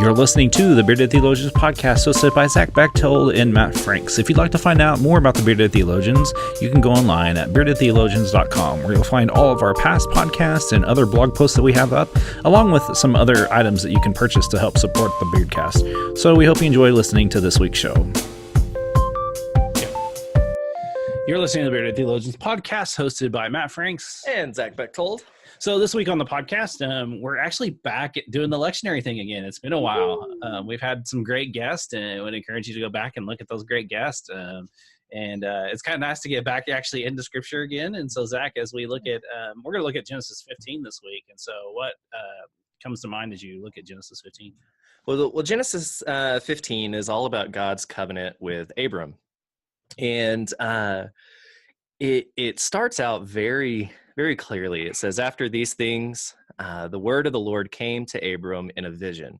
You're listening to the Bearded Theologians podcast, hosted by Zach Bechtold and Matt Franks. If you'd like to find out more about the Bearded Theologians, you can go online at beardedtheologians.com, where you'll find all of our past podcasts and other blog posts that we have up, along with some other items that you can purchase to help support the Beardcast. So we hope you enjoy listening to this week's show. You're listening to the Bearded Theologians podcast, hosted by Matt Franks and Zach Bechtold. So this week on the podcast, we're actually back at doing the lectionary thing again. It's been a while. We've had some great guests, and I would encourage you to go back and look at those great guests. It's kind of nice to get back actually into Scripture again. And so, Zach, as we look at, we're going to look at Genesis 15 this week. And so what comes to mind as you look at Genesis 15? Well, Genesis 15 is all about God's covenant with Abram. And it starts out very, very clearly. It says, after these things, the word of the Lord came to Abram in a vision.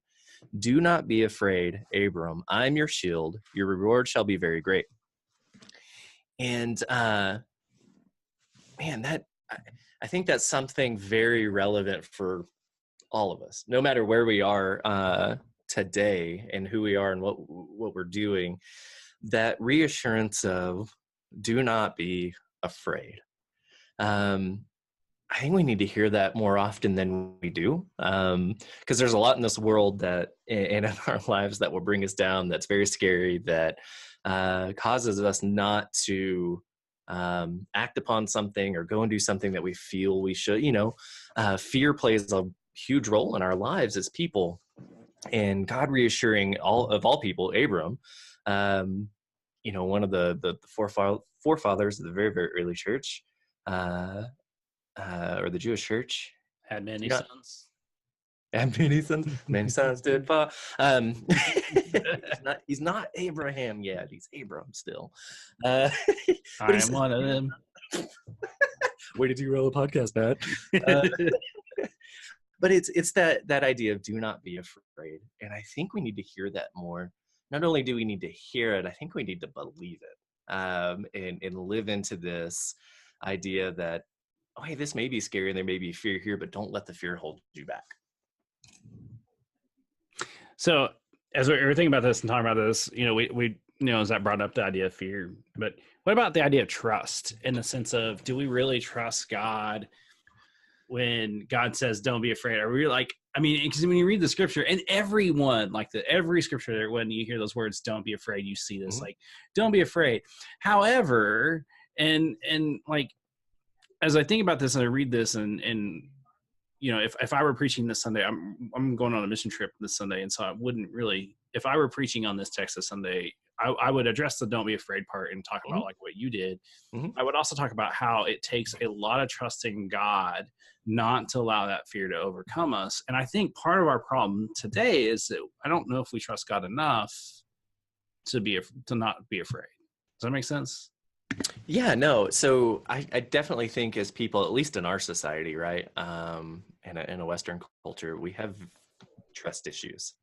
Do not be afraid, Abram. I'm your shield. Your reward shall be very great. And I think that's something very relevant for all of us, no matter where we are today and who we are and what we're doing. That reassurance of do not be afraid. I think we need to hear that more often than we do, because there's a lot in this world that and in our lives that will bring us down, that's very scary, that causes us not to act upon something or go and do something that we feel we should. Fear plays a huge role in our lives as people, and God reassuring all people, Abram, one of the forefathers of the very, very early church, or the Jewish church, had many sons. Had many sons. Many sons did fall. He's not Abraham yet. He's Abram still. I am one of them. Way to derail a podcast, Matt. But it's that idea of do not be afraid, and I think we need to hear that more. Not only do we need to hear it, I think we need to believe it, and live into this idea that, oh, hey, this may be scary and there may be fear here, but don't let the fear hold you back. So as we're thinking about this and talking about this, we as that brought up the idea of fear, but what about the idea of trust, in the sense of, do we really trust God when God says, don't be afraid? Are we because when you read the scripture, and everyone, every scripture, when you hear those words, don't be afraid, you see this, don't be afraid. However, and as I think about this and I read this, and if I were preaching this Sunday, I'm going on a mission trip this Sunday, and so I wouldn't really, if I were preaching on this text this Sunday, I would address the don't be afraid part and talk about what you did. I would also talk about how it takes a lot of trusting God not to allow that fear to overcome us. And I think part of our problem today is that I don't know if we trust God enough to not be afraid. Does that make sense? Yeah, no. So I definitely think, as people, at least in our society, right, in a Western culture, we have trust issues.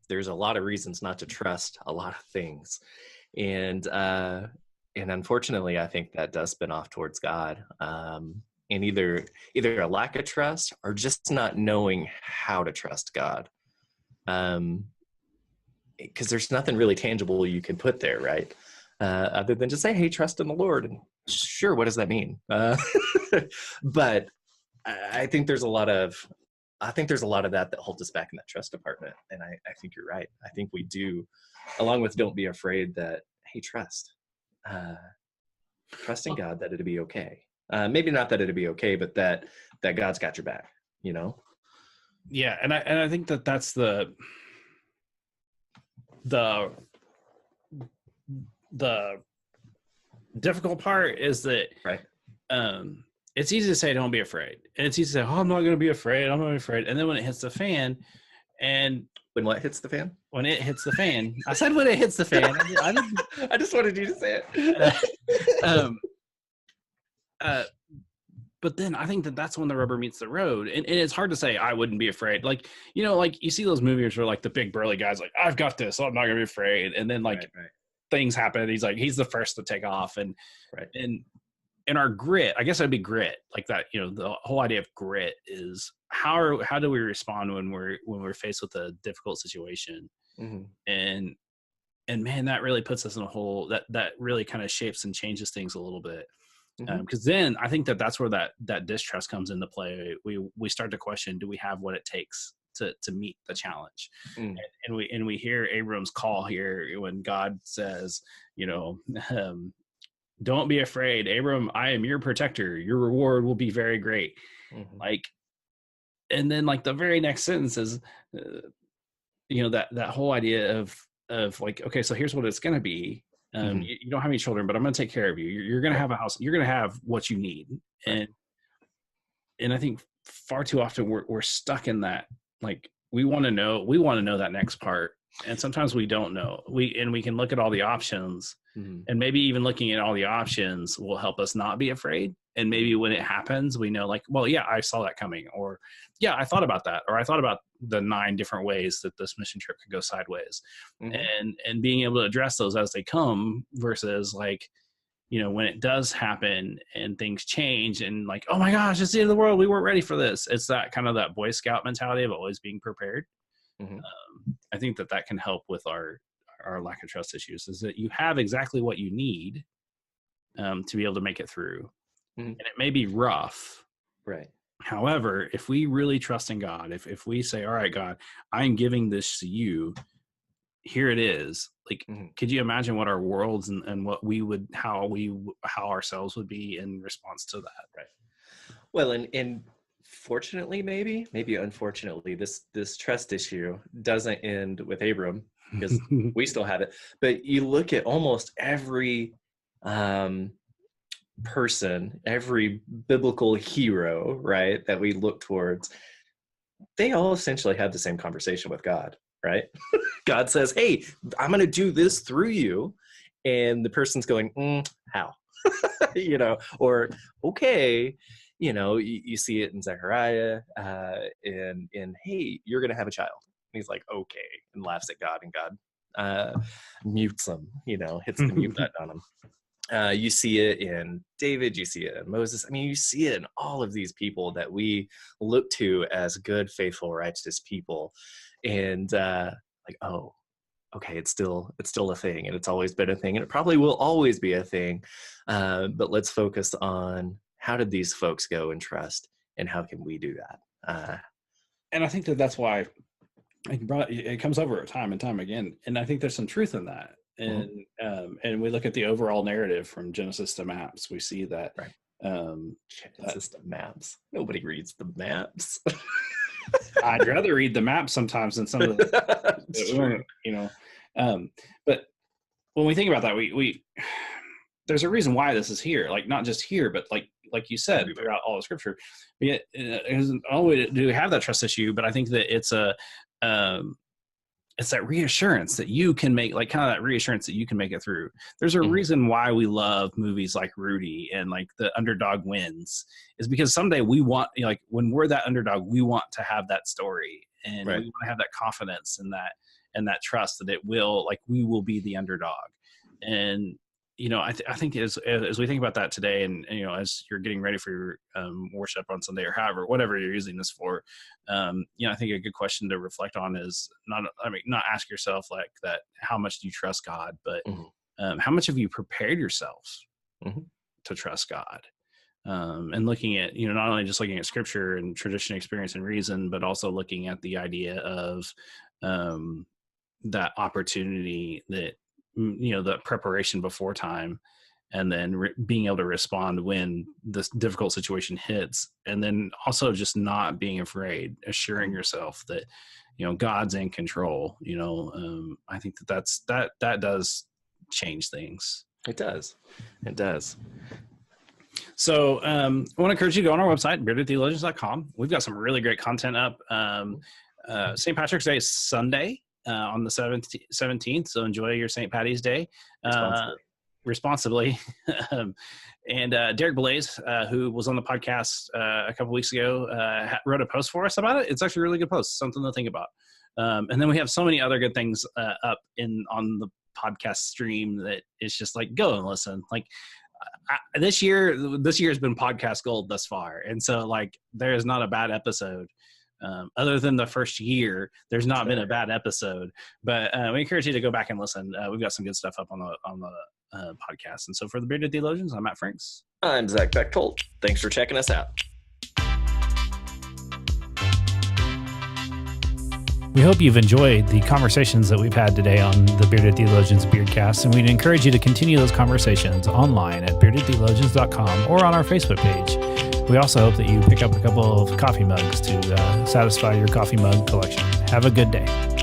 There's a lot of reasons not to trust a lot of things, and unfortunately, I think that does spin off towards God, and either a lack of trust or just not knowing how to trust God, because there's nothing really tangible you can put there, right? Other than just say, hey, trust in the Lord. And sure, what does that mean? But I think there's a lot of that holds us back in that trust department. And I think you're right. I think we do, along with don't be afraid, that, hey, trust in God that it'll be okay. Maybe not that it'll be okay, but that God's got your back, Yeah. And I think that's the difficult part, is that right. It's easy to say don't be afraid, and it's easy to say, oh, I'm not going to be afraid, and then when it hits the fan, and when what hits the fan? When it hits the fan. I said when it hits the fan. I just wanted you to say it. But then I think that's when the rubber meets the road, and it's hard to say I wouldn't be afraid. You see those movies where the big burly guy's like, I've got this, so I'm not going to be afraid, and then right. Things happen. He's the first to take off, and and our grit, I guess that'd be grit, like that. The whole idea of grit is how do we respond when we're faced with a difficult situation, Mm-hmm. and man, that really puts us in a whole that really kind of shapes and changes things a little bit. Mm-hmm. Because then I think that's where that distrust comes into play. We start to question: do we have what it takes to meet the challenge? Mm. And we hear Abram's call here when God says, "Don't be afraid, Abram. I am your protector. Your reward will be very great." Mm-hmm. Like, and then like the very next sentence is, that whole idea of like, okay, so here's what it's going to be. Mm-hmm. You don't have any children, but I'm going to take care of you. You're going to have a house. You're going to have what you need. Right. And I think far too often we're stuck in that. Like we want to know that next part. And sometimes we don't know. We can look at all the options, Mm-hmm. and maybe even looking at all the options will help us not be afraid. And maybe when it happens, we know like, well, yeah, I saw that coming, or yeah, I thought about that, or I thought about the 9 different ways that this mission trip could go sideways. Mm-hmm. And being able to address those as they come versus like, when it does happen and things change and like, oh my gosh, it's the end of the world. We weren't ready for this. It's that kind of that Boy Scout mentality of always being prepared. Mm-hmm. I think that can help with our lack of trust issues, is that you have exactly what you need to be able to make it through. Mm-hmm. And it may be rough. Right. However, if we really trust in God, if we say, all right, God, I'm giving this to you, here it is. Like, Mm-hmm. could you imagine what our worlds and what we would, how ourselves would be in response to that? Right. Well, and fortunately, maybe unfortunately, this trust issue doesn't end with Abram, because we still have it. But you look at almost every person, every biblical hero, right, that we look towards, they all essentially had the same conversation with God, right? God says, hey, I'm going to do this through you. And the person's going, how? Or, okay, you see it in Zechariah, and hey, you're going to have a child. And he's like, okay, and laughs at God, and God mutes him, hits the mute button on him. You see it in David, you see it in Moses. I mean, you see it in all of these people that we look to as good, faithful, righteous people. And like, oh, okay, it's still a thing, and it's always been a thing, and it probably will always be a thing. But let's focus on, how did these folks go and trust, and how can we do that? And I think that's why it comes over time and time again. And I think there's some truth in that. And we look at the overall narrative from Genesis to Maps, we see that. Right. Genesis to Maps. Nobody reads the maps. I'd rather read the map sometimes than some of the, but when we think about that, we there's a reason why this is here, like not just here, but like you said, throughout all of Scripture. It isn't always do we have that trust issue, but I think that it's that reassurance that you can make, like kind of that reassurance that you can make it through. There's a reason why we love movies like Rudy and like the underdog wins, is because someday we want, like when we're that underdog, we want to have that story, and right. we want to have that confidence and that trust that it will, like we will be the underdog. And I think as we think about that today, and as you're getting ready for your worship on Sunday, or however, whatever you're using this for, I think a good question to reflect on is not ask yourself like that, how much do you trust God, but how much have you prepared yourself to trust God? And looking at, not only just looking at Scripture and tradition, experience, and reason, but also looking at the idea of that opportunity, that the preparation before time, and then being able to respond when this difficult situation hits, and then also just not being afraid, assuring yourself that God's in control. I think that does change things. It does. So I want to encourage you to go on our website, beardedtheologians.com. We've got some really great content up. St. Patrick's Day is Sunday on the 17th. So enjoy your St. Patty's Day responsibly. And Derek Blaze, who was on the podcast a couple weeks ago, wrote a post for us about it. It's actually a really good post, something to think about. And then we have so many other good things up on the podcast stream that it's just like, go and listen. Like, this year has been podcast gold thus far. And so like, there is not a bad episode. Other than the first year, there's not been a bad episode, but we encourage you to go back and listen. We've got some good stuff up on the podcast. And so for the Bearded Theologians, I'm Matt Franks. I'm Zach Bechtold. Thanks for checking us out. We hope you've enjoyed the conversations that we've had today on the Bearded Theologians Beardcast, and we'd encourage you to continue those conversations online at beardedtheologians.com or on our Facebook page. We also hope that you pick up a couple of coffee mugs to satisfy your coffee mug collection. Have a good day.